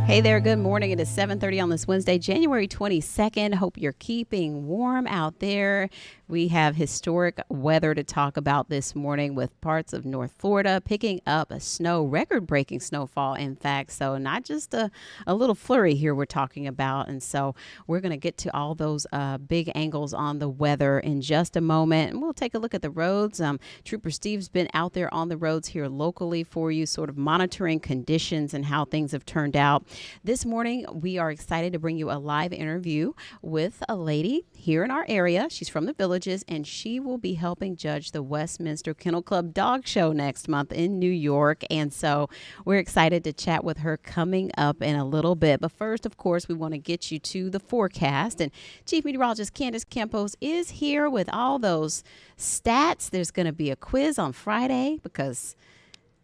Hey there, good morning. It is 7:30 on this Wednesday, January 22nd. Hope you're keeping warm out there. We have historic weather to talk about this morning with parts of North Florida picking up a record-breaking snowfall, in fact. So not just a little flurry here we're talking about. And so we're going to get to all those big angles on the weather in just a moment. And we'll take a look at the roads. Trooper Steve's been out there on the roads here locally for you, sort of monitoring conditions and how things have turned out. This morning, we are excited to bring you a live interview with a lady here in our area. She's from the Villages, and she will be helping judge the Westminster Kennel Club Dog Show next month in New York. And so we're excited to chat with her coming up in a little bit. But first, of course, we want to get you to the forecast. And Chief Meteorologist Candace Campos is here with all those stats. There's going to be a quiz on Friday because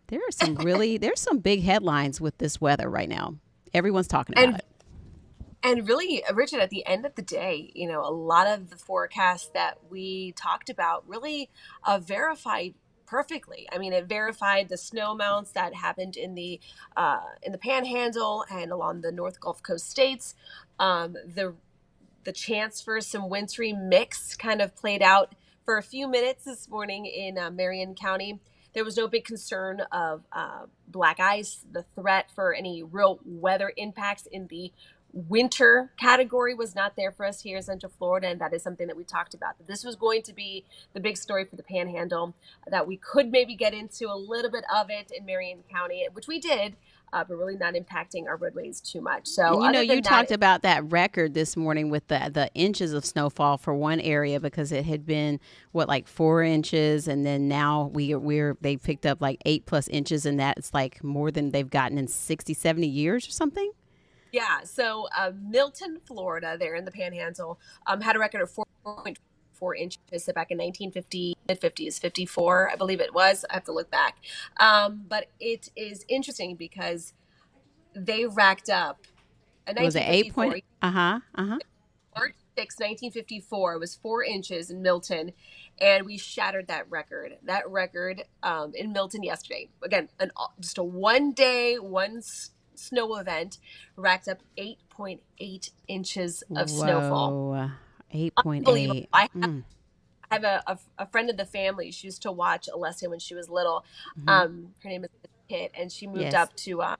there's some big headlines with this weather right now. Everyone's talking about it. And really, Richard, at the end of the day, a lot of the forecasts that we talked about really verified perfectly. I mean, it verified the snow amounts that happened in the Panhandle and along the North Gulf Coast states. The chance for some wintry mix kind of played out for a few minutes this morning in Marion County. There was no big concern of black ice. The threat for any real weather impacts in the winter category was not there for us here in Central Florida, and that is something that we talked about. That this was going to be the big story for the Panhandle, that we could maybe get into a little bit of it in Marion County, which we did, but really not impacting our roadways too much. So, you talked about that record this morning with the inches of snowfall for one area, because it had been like 4 inches, and then now they picked up like 8+ inches, and that's like more than they've gotten in 60-70 years or something. Yeah, so Milton, Florida, there in the Panhandle, had a record of 4.4 inches back in 1950, mid-50s, 54, I believe it was. I have to look back. But it is interesting because they racked up a 1954. Was it 8 point? March 6, 1954 was 4 inches in Milton, and we shattered that record. That record in Milton yesterday. Again, just a one-day, snow event racked up 8.8 inches of snowfall. 8.8. I have a friend of the family. She used to watch Alessia when she was little. Her name is Kit, and she moved up to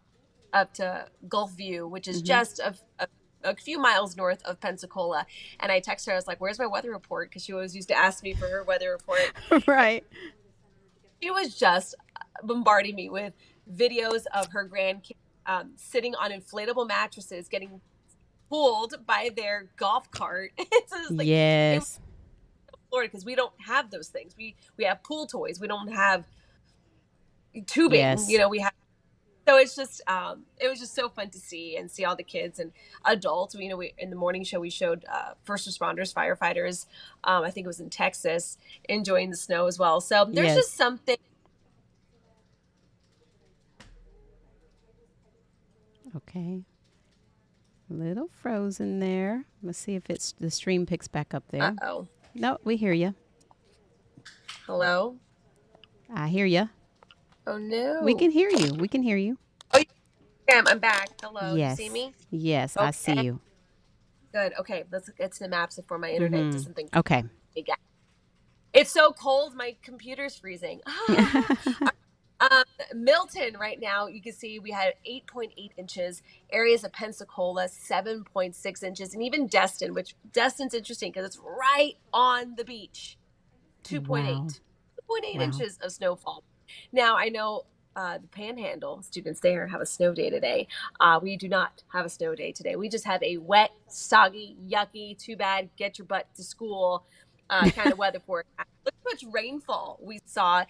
Gulfview, which is just a few miles north of Pensacola. And I texted her. I was like, "Where's my weather report?" Because she always used to ask me for her weather report. Right. She was just bombarding me with videos of her grandkids sitting on inflatable mattresses, getting pulled by their golf cart. Yes. Florida, because we don't have those things. We have pool toys. We don't have tubing. Yes. We have. So it's just it was just so fun to see all the kids and adults. We in the morning show we showed first responders, firefighters. I think it was in Texas, enjoying the snow as well. So there's just something. Okay. A little frozen there. Let's see if the stream picks back up there. Uh-oh. No, we hear you. Hello? I hear you. Oh, no. We can hear you. Oh, yeah, I'm back. Hello. Yes. You see me? Yes, okay. I see you. Good. Okay, let's get to the maps before my internet does something. Okay. It's so cold. My computer's freezing. Milton right now, you can see we had 8.8 inches, areas of Pensacola, 7.6 inches, and even Destin, which Destin's interesting because it's right on the beach, 2.8 inches of snowfall. Now, I know the Panhandle students there have a snow day today. We do not have a snow day today. We just have a wet, soggy, yucky, too bad, get your butt to school kind of weather forecast. Look how much rainfall we saw.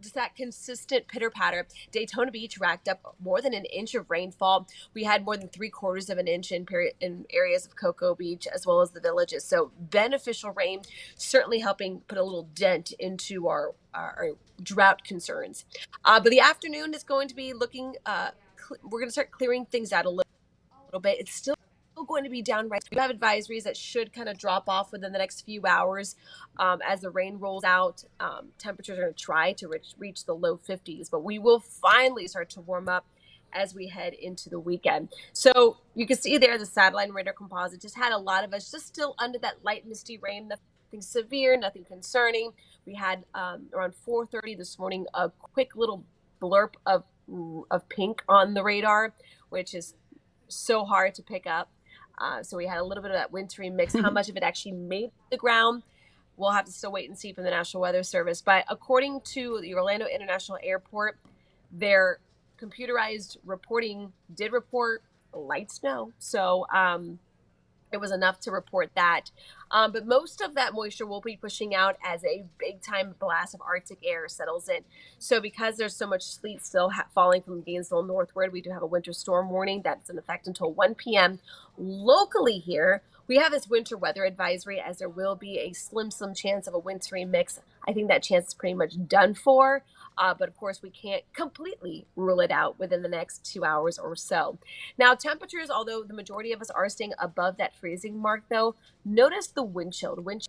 Just that consistent pitter patter. Daytona Beach racked up more than an inch of rainfall. We had more than 3/4 of an inch in areas of Cocoa Beach as well as the Villages. So beneficial rain, certainly helping put a little dent into our drought concerns. But the afternoon is going to be looking. We're going to start clearing things out a little bit. It's still going to be downright. We have advisories that should kind of drop off within the next few hours as the rain rolls out. Temperatures are going to try to reach the low 50s, but we will finally start to warm up as we head into the weekend. So you can see there the satellite radar composite just had a lot of us just still under that light misty rain, nothing severe, nothing concerning. We had around 4:30 this morning a quick little blurb of pink on the radar, which is so hard to pick up. So we had a little bit of that wintry mix. How much of it actually made the ground, we'll have to still wait and see from the National Weather Service. But according to the Orlando International Airport, their computerized reporting did report light snow. So it was enough to report that. But most of that moisture will be pushing out as a big time blast of Arctic air settles in. So because there's so much sleet still falling from Gainesville northward, we do have a winter storm warning that's in effect until 1 p.m. Locally here, we have this winter weather advisory as there will be a slim chance of a wintry mix. I think that chance is pretty much done for. But of course, we can't completely rule it out within the next 2 hours or so. Now, temperatures, although the majority of us are staying above that freezing mark, though, notice the wind chill. The wind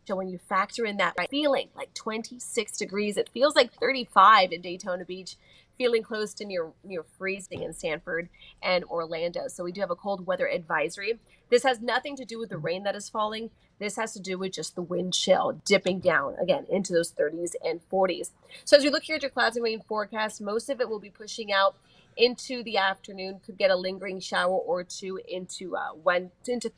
chill, when you factor in that feeling like 26 degrees, it feels like 35 in Daytona Beach, feeling close to near freezing in Sanford and Orlando. So we do have a cold weather advisory. This has nothing to do with the rain that is falling. This has to do with just the wind chill dipping down again into those 30s and 40s. So as you look here at your clouds and rain forecast, most of it will be pushing out into the afternoon. Could get a lingering shower or two into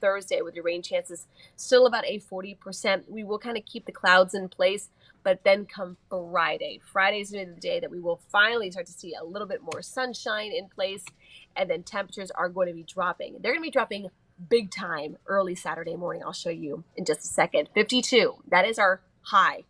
Thursday with your rain chances still about a 40%. We will kind of keep the clouds in place, but then come Friday. Friday's going to be the day that we will finally start to see a little bit more sunshine in place, and then temperatures are going to be dropping. They're going to be dropping big time early Saturday morning. I'll show you in just a second. 52. That is our high.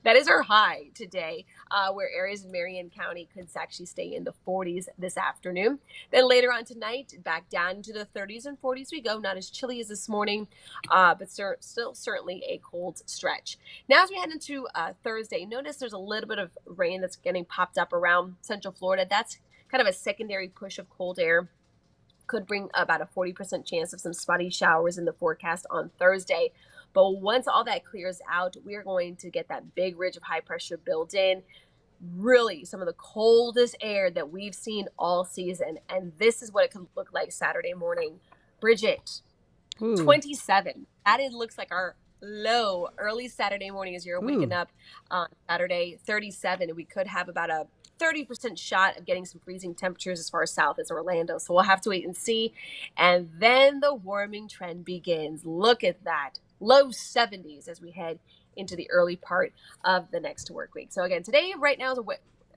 That is our high today, where areas in Marion County could actually stay in the 40s this afternoon. Then later on tonight, back down to the 30s and 40s we go. Not as chilly as this morning, but still certainly a cold stretch. Now as we head into Thursday, notice there's a little bit of rain that's getting popped up around Central Florida. That's kind of a secondary push of cold air. Could bring about a 40% chance of some spotty showers in the forecast on Thursday. But once all that clears out, we are going to get that big ridge of high pressure built in. Really some of the coldest air that we've seen all season. And this is what it could look like Saturday morning. Bridgett, 27. That looks like our low early Saturday morning as you're waking up on Saturday. 37. And we could have about a 30% shot of getting some freezing temperatures as far south as Orlando. So we'll have to wait and see. And then the warming trend begins. Look at that. Low 70s as we head into the early part of the next work week. So again, today, right now, is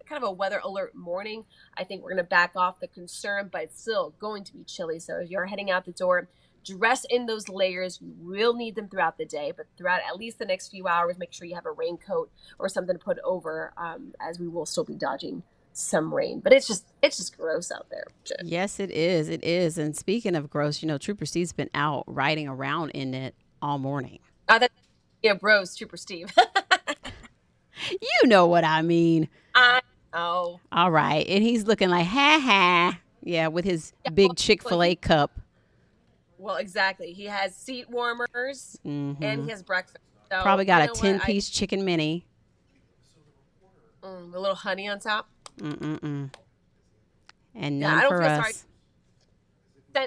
kind of a weather alert morning. I think we're going to back off the concern, but it's still going to be chilly. So if you're heading out the door, dress in those layers. You will need them throughout the day, but throughout at least the next few hours, make sure you have a raincoat or something to put over, as we will still be dodging some rain. But it's just gross out there. Yes, it is. It is. And speaking of gross, Trooper Steve's been out riding around in it all morning. Bros, Trooper Steve. You know what I mean. I know. All right. And he's looking like, ha ha. Yeah, with his big Chick-fil-A cup. Well, exactly. He has seat warmers and he has breakfast. So, probably got a 10-piece chicken mini. A little honey on top. And none for us.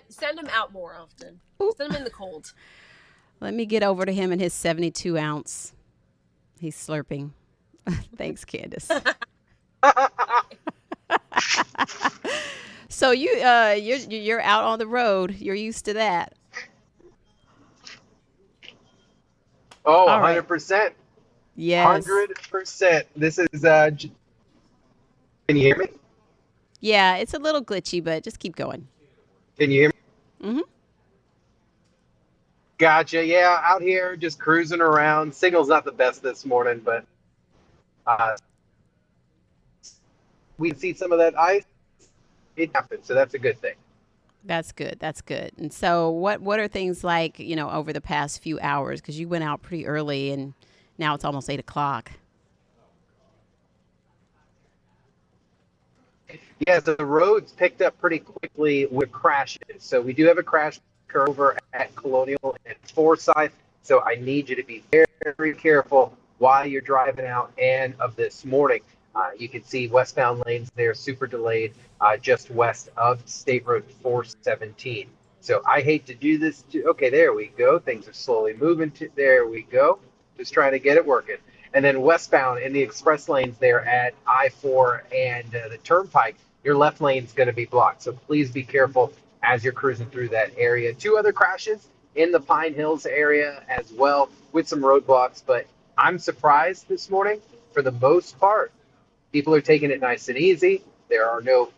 Send him out more often. Ooh. Send him in the cold. Let me get over to him and his 72 ounce. He's slurping. Thanks, Candace. So you're out on the road. You're used to that. Oh, 100%. Yes. 100%. This is can you hear me? Yeah, it's a little glitchy, but just keep going. Can you hear me? Mm-hmm. Gotcha. Yeah, out here just cruising around. Signal's not the best this morning, but we see some of that ice. It happened, so that's a good thing. That's good. That's good. And so what are things like, over the past few hours? Because you went out pretty early and now it's almost 8 o'clock. Yeah, so the roads picked up pretty quickly with crashes. So we do have a crash curve over at Colonial and Forsyth. So I need you to be very, very careful while you're driving out and of this morning. You can see westbound lanes there super delayed just west of State Road 417. So I hate to do this. Okay, there we go. Things are slowly moving. There we go. Just trying to get it working. And then westbound in the express lanes there at I-4 and the Turnpike, your left lane is going to be blocked. So please be careful as you're cruising through that area. Two other crashes in the Pine Hills area as well with some roadblocks. But I'm surprised this morning, for the most part, people are taking it nice and easy. There are no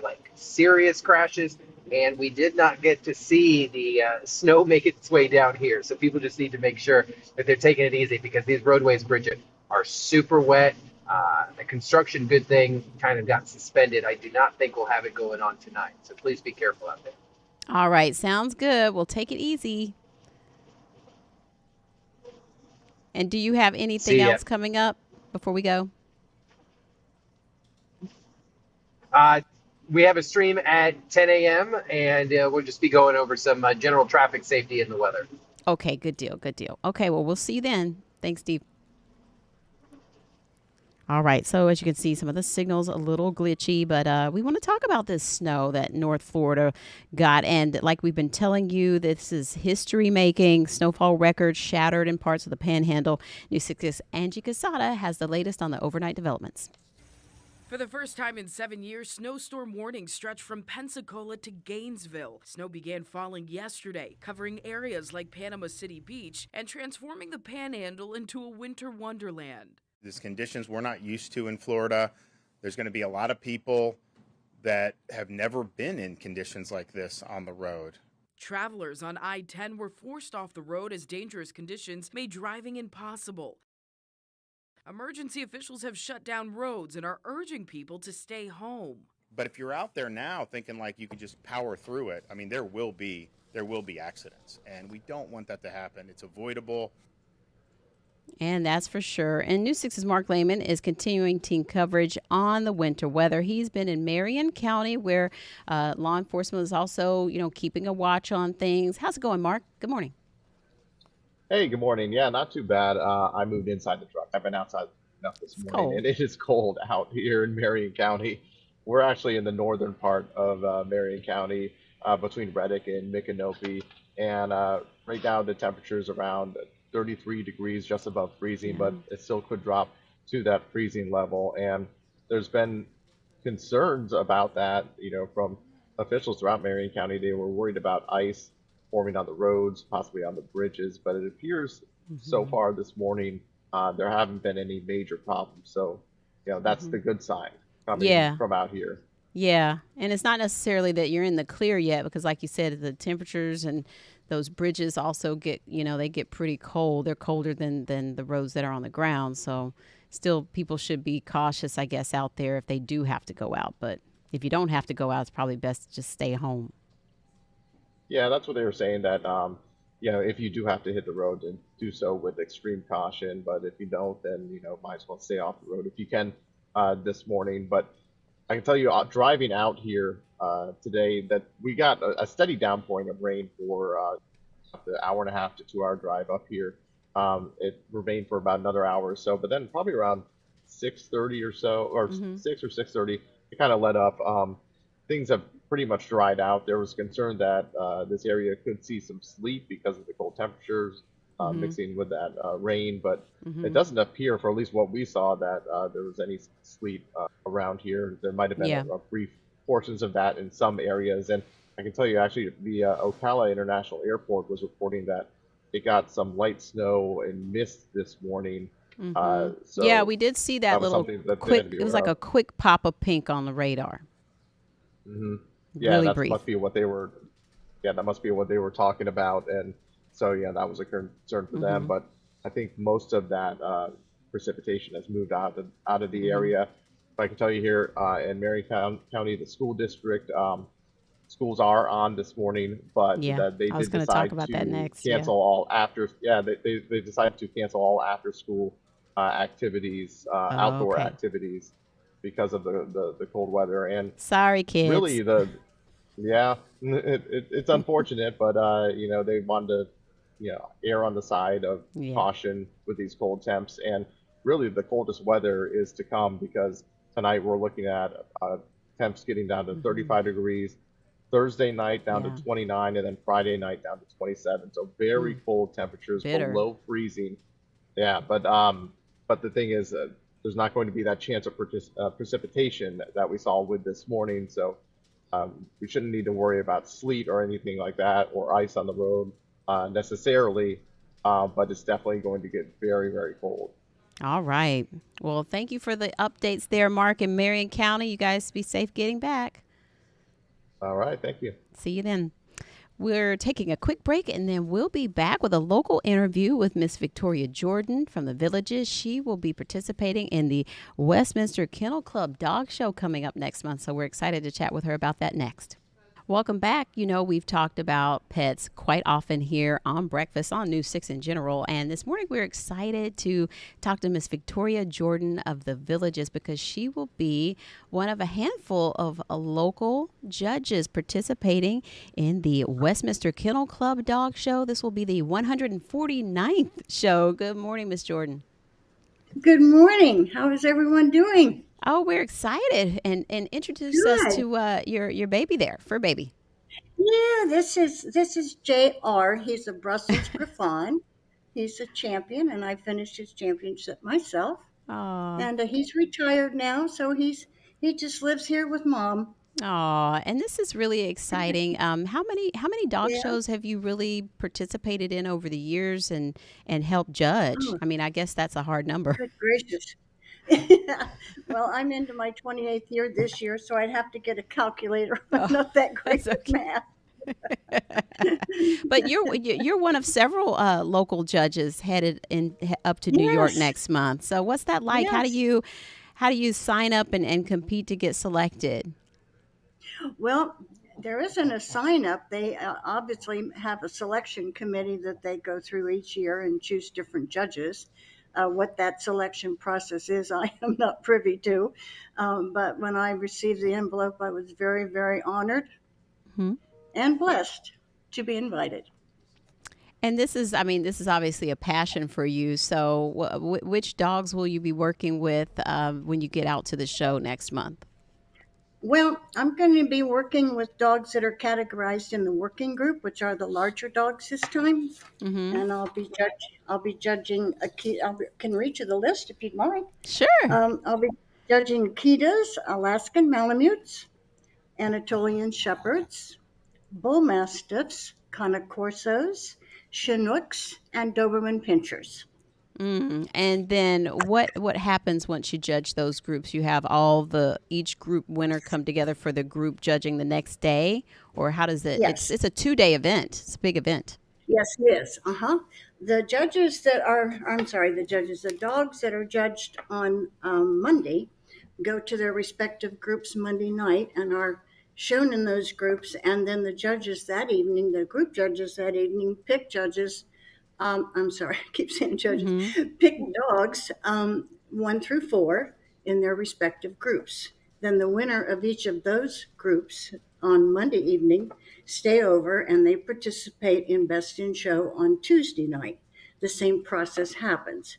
like serious crashes, and we did not get to see the snow make its way down here. So people just need to make sure that they're taking it easy because these roadways, Bridget, are super wet. The construction, good thing, kind of got suspended. I do not think we'll have it going on tonight. So please be careful out there. All right. Sounds good. We'll take it easy. And do you have anything else coming up before we go? We have a stream at 10 a.m. and we'll just be going over some general traffic safety and the weather. Okay, good deal. Good deal. Okay, well, we'll see you then. Thanks, Steve. All right, so as you can see, some of the signals a little glitchy, but we want to talk about this snow that North Florida got. And like we've been telling you, this is history making. Snowfall records shattered in parts of the Panhandle. News 6's Angie Casada has the latest on the overnight developments. For the first time in 7 years, snowstorm warnings stretch from Pensacola to Gainesville. Snow began falling yesterday, covering areas like Panama City Beach and transforming the Panhandle into a winter wonderland. These conditions we're not used to in Florida. There's going to be a lot of people that have never been in conditions like this on the road. Travelers on I-10 were forced off the road as dangerous conditions made driving impossible. Emergency officials have shut down roads and are urging people to stay home. But if you're out there now thinking like you can just power through it, I mean, there will be accidents, and we don't want that to happen. It's avoidable. And that's for sure. And News 6's Mark Lehman is continuing team coverage on the winter weather. He's been in Marion County, where law enforcement is also, keeping a watch on things. How's it going, Mark? Good morning. Hey, good morning. Yeah, not too bad. I moved inside the truck. I've been outside enough this morning, cold. and it is cold out here in Marion County. We're actually in the northern part of Marion County, between Reddick and Micanopy, and right now the temperature is around 33 degrees, just above freezing, but it still could drop to that freezing level. And there's been concerns about that, from officials throughout Marion County. They were worried about ice forming on the roads, possibly on the bridges, but it appears so far this morning there haven't been any major problems. So, that's the good sign coming from out here. Yeah, and it's not necessarily that you're in the clear yet, because like you said, the temperatures and those bridges also get, they get pretty cold. They're colder than the roads that are on the ground. So still, people should be cautious, I guess, out there if they do have to go out. But if you don't have to go out, it's probably best to just stay home. Yeah, that's what they were saying, that if you do have to hit the road, then do so with extreme caution. But if you don't, then might as well stay off the road if you can this morning. But I can tell you, driving out here today, that we got a steady downpouring of rain for the hour and a half to 2 hour drive up here. It remained for about another hour or so, but then probably around 6:30 or so, or 6 or 6:30, it kind of let up. Things have pretty much dried out. There was concern that this area could see some sleet because of the cold temperatures mixing with that rain, but it doesn't appear, for at least what we saw, that there was any sleet around here. There might have been a brief portions of that in some areas, and I can tell you, actually, the Ocala International Airport was reporting that it got some light snow and mist this morning. So yeah, we did see that little quick. It was like a quick pop of pink on the radar. Yeah, really that brief. must be what they were. Yeah, that must be what they were talking about, and so that was a concern for them. But I think most of that precipitation has moved out of the area. But I can tell you here in Marion County, the school district, schools are on this morning, but they did decide to cancel all after. Yeah, they decided to cancel all after school activities, outdoor activities, because of the cold weather. And sorry, kids. Really, it's unfortunate, but they wanted to err on the side of caution with these cold temps. And really the coldest weather is to come, because tonight we're looking at temps getting down to Hmm. 35 degrees, Thursday night down to Yeah. 29, and then Friday night down to 27. So very Mm, cold temperatures, bitter. below freezing. Yeah, but the thing is, there's not going to be that chance of precipitation that we saw with this morning. So we shouldn't need to worry about sleet or anything like that, or ice on the road necessarily. But it's definitely going to get very, very cold. All right. Well, thank you for the updates there, Mark in Marion County. You guys be safe getting back. All right, thank you. See you then. We're taking a quick break and then we'll be back with a local interview with Miss Victoria Jordan from the Villages. She will be participating in the Westminster Kennel Club Dog Show coming up next month. So we're excited to chat with her about that next. Welcome back. You know, we've talked about pets quite often here on Breakfast on News 6 in general. And this morning we're excited to talk to Miss Victoria Jordan of the Villages because she will be one of a handful of local judges participating in the Westminster Kennel Club Dog Show. This will be the 149th show. Good morning, Miss Jordan. Good morning. How is everyone doing? Oh, we're excited and introduce us Good. to your baby there, fur baby. Yeah, this is JR. He's a Brussels Griffon. He's a champion, and I finished his championship myself. Oh. And he's retired now, so he just lives here with mom. Aw, and this is really exciting. How many dog Yeah. shows have you really participated in over the years and helped judge? Oh, I mean, I guess that's a hard number. good gracious. Well, I'm into my 28th year this year, so I'd have to get a calculator. I'm Oh, not that great that's with okay. math. But you're one of several local judges headed up to New York Yes, next month. So what's that like? yes. How do you sign up and compete to get selected? Well, there isn't a sign up. They obviously have a selection committee that they go through each year and choose different judges. What that selection process is, I am not privy to. But when I received the envelope, I was very, very honored Hmm. and blessed to be invited. And I mean, this is obviously a passion for you. So, which dogs will you be working with when you get out to the show next month? Well, I'm going to be working with dogs that are categorized in the working group, which are the larger dogs this time, Mm-hmm. and I'll be judging a key. Can read you the list if you'd like. Sure. I'll be judging Akitas, Alaskan Malamutes, Anatolian Shepherds, Bull Mastiffs, Canacorsos, Chinooks, and Doberman Pinschers. Mm. And then what happens once you judge those groups? You have each group winner come together for the group judging the next day, or how does it? It's Yes, it's a 2 day event. It's a big event. yes, it is. Uh huh. The dogs that are judged on Monday go to their respective groups Monday night and are shown in those groups. And then the group judges that evening, pick judges. I'm sorry, I keep saying judges, Mm-hmm. pick dogs 1 through 4 in their respective groups. Then the winner of each of those groups on Monday evening stay over and they participate in Best in Show on Tuesday night. The same process happens.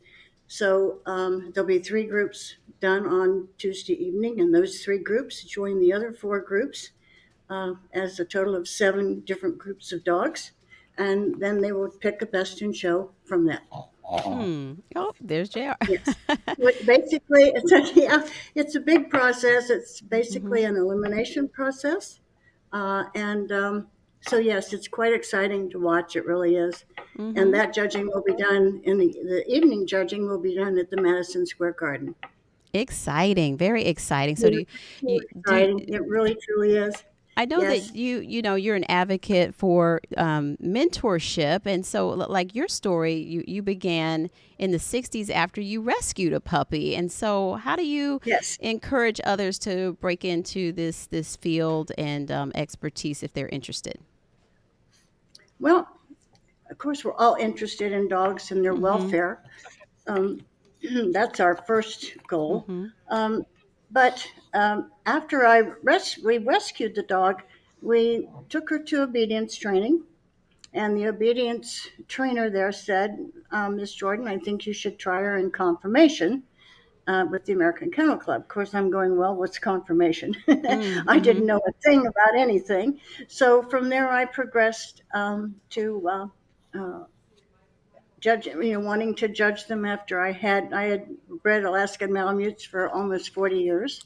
So there'll be 3 groups done on Tuesday evening, and those 3 groups join the other 4 groups as a total of 7 different groups of dogs. And then they will pick a Best in Show from that. Hmm. Oh, there's JR. Yes. Basically, yeah, it's a big process. It's Mm-hmm. basically an elimination process. And so, yes, it's quite exciting to watch. It really is. And Mm-hmm. that judging will be done the evening judging will be done at the Madison Square Garden. Exciting. Very exciting. So Yeah, so you do exciting. It really, truly is. I know that Yes. you're an advocate for mentorship, and so like your story, you began in the '60s after you rescued a puppy, and so how do you Yes. encourage others to break into this field and expertise if they're interested? Well, of course, we're all interested in dogs and their Mm-hmm. welfare. Um, that's our first goal. Mm-hmm. Um, but after we rescued the dog, we took her to obedience training, And the obedience trainer there said, Miss Jordan, I think you should try her in confirmation with the American Kennel Club. Of course, I'm going, well, what's confirmation? I Mm-hmm. didn't know a thing about anything. So from there, I progressed to judge, wanting to judge them after I had bred Alaskan Malamutes for almost 40 years.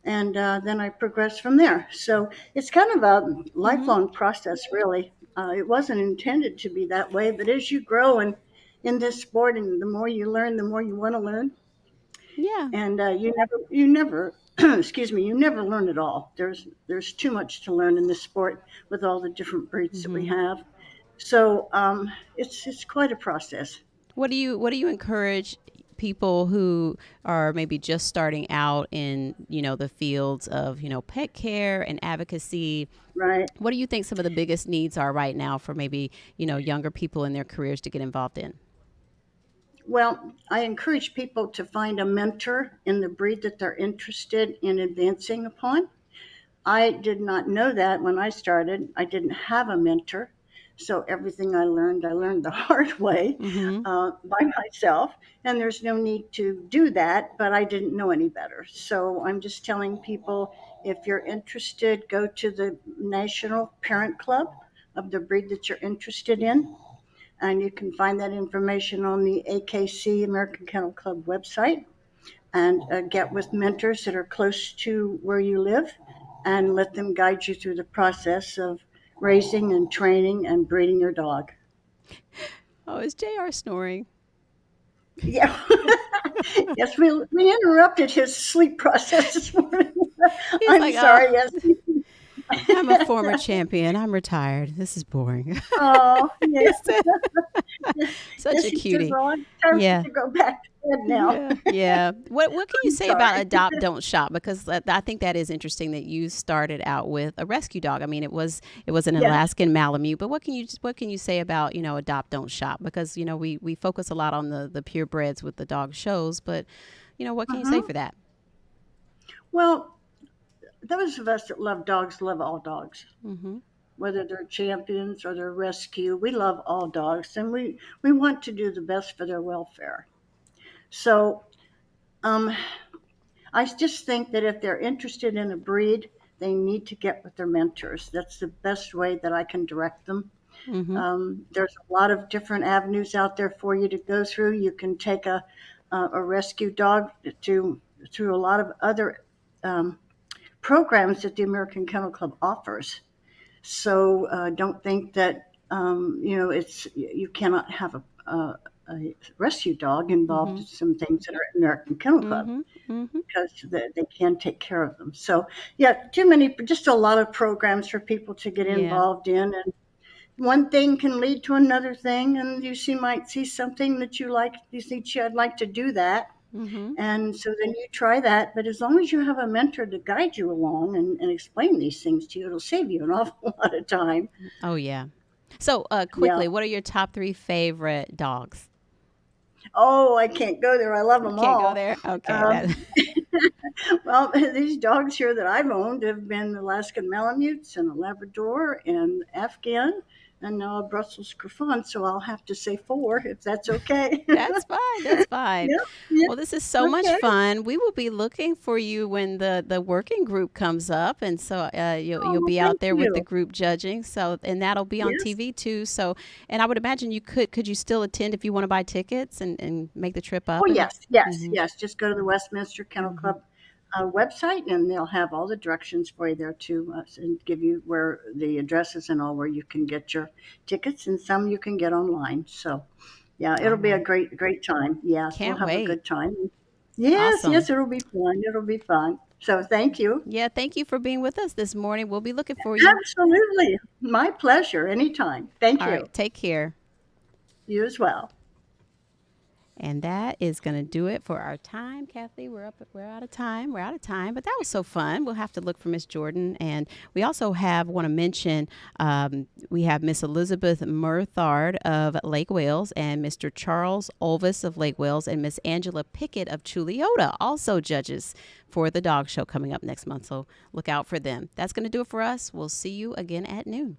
And then I progressed from there. So it's kind of a Mm-hmm. lifelong process, really. It wasn't intended to be that way, but as you grow and in this sport, and the more you learn, the more you want to learn, Yeah. and you never, excuse me, you never learn it all. There's too much to learn in this sport with all the different breeds that we Mm-hmm. have. So it's quite a process. What do you encourage people who are maybe just starting out in, the fields of, pet care and advocacy? Right. What do you think some of the biggest needs are right now for maybe, younger people in their careers to get involved in? Well, I encourage people to find a mentor in the breed that they're interested in advancing upon. I did not know that when I started. I didn't have a mentor. So everything I learned the hard way Mm-hmm. by myself. And there's no need to do that, but I didn't know any better. So I'm just telling people, if you're interested, go to the National Parent Club of the breed that you're interested in. And you can find that information on the AKC, American Kennel Club website, and get with mentors that are close to where you live and let them guide you through the process of raising and training and breeding your dog. Oh, is JR snoring? Yeah. Yes, we interrupted his sleep process this morning. He's I'm like, oh, sorry. Yes. I'm a former champion. I'm retired. This is boring. Oh, yeah. He said, such Yes, a he says, cutie. well, it's time Yeah. to go back to bed now. Yeah, yeah. What can you I'm say about sorry. adopt, don't shop? Because I think that is interesting that you started out with a rescue dog. I mean, it was an Yes. Alaskan Malamute, but what can you say about adopt, don't shop? Because we focus a lot on the purebreds with the dog shows, but what can you say Uh-huh. for that? Well, those of us that love all dogs, Mm-hmm. whether they're champions or they're rescue. We love all dogs, and we want to do the best for their welfare. So um, I just think that if they're interested in a breed, they need to get with their mentors. That's the best way that I can direct them. Mm-hmm. There's a lot of different avenues out there for you to go through. You can take a rescue dog to through a lot of other um, programs that the American Kennel Club offers. So don't think that it's you cannot have a rescue dog involved Mm-hmm. in some things that are at American Kennel Club Mm-hmm. Mm-hmm. because they can take care of them. So yeah, just a lot of programs for people to get Yeah. involved in, and one thing can lead to another thing, and might see something that you like. You think, "Gee, I'd like to do that." Mm-hmm. And so then you try that. But as long as you have a mentor to guide you along and explain these things to you, it'll save you an awful lot of time. Oh yeah. So Yeah. quickly, what are your top three favorite dogs? Oh, I can't go there. I love You them can't go all. there. Okay. Um, well, these dogs here that I've owned have been Alaskan Malamutes and a Labrador and Afghan and now a Brussels Griffon. So I'll have to say four if that's okay. That's fine. That's fine. Yep. Yep. Well, this is so much Okay. fun. We will be looking for you when the working group comes up, and so you'll Oh, be thank out there with the you. group judging. So and that'll be on Yes. TV too. So and I would imagine you could you still attend if you want to buy tickets and make the trip Oh, up and. yes, yes, Mm-hmm. yes. Just go to the Westminster Kennel Mm-hmm. Club website, and they'll have all the directions for you there too, and give you where the addresses and all where you can get your tickets, and some you can get online. So, yeah, All it'll be a right. great time. Yes, we'll Can't have a wait. good time. Yes, Awesome. yes, it'll be fun. It'll be fun. So, thank you. Yeah. Thank you for being with us this morning. We'll be looking for you. Absolutely, my pleasure. Anytime. Thank All you. right. Take care. You as well. And that is going to do it for our time, Kathy. We're out of time. We're out of time, but that was so fun. We'll have to look for Miss Jordan, and we also want to mention we have Miss Elizabeth Murthard of Lake Wales, and Mr. Charles Olvis of Lake Wales, and Miss Angela Pickett of Chuliota, also judges for the dog show coming up next month. So look out for them. That's going to do it for us. We'll see you again at noon.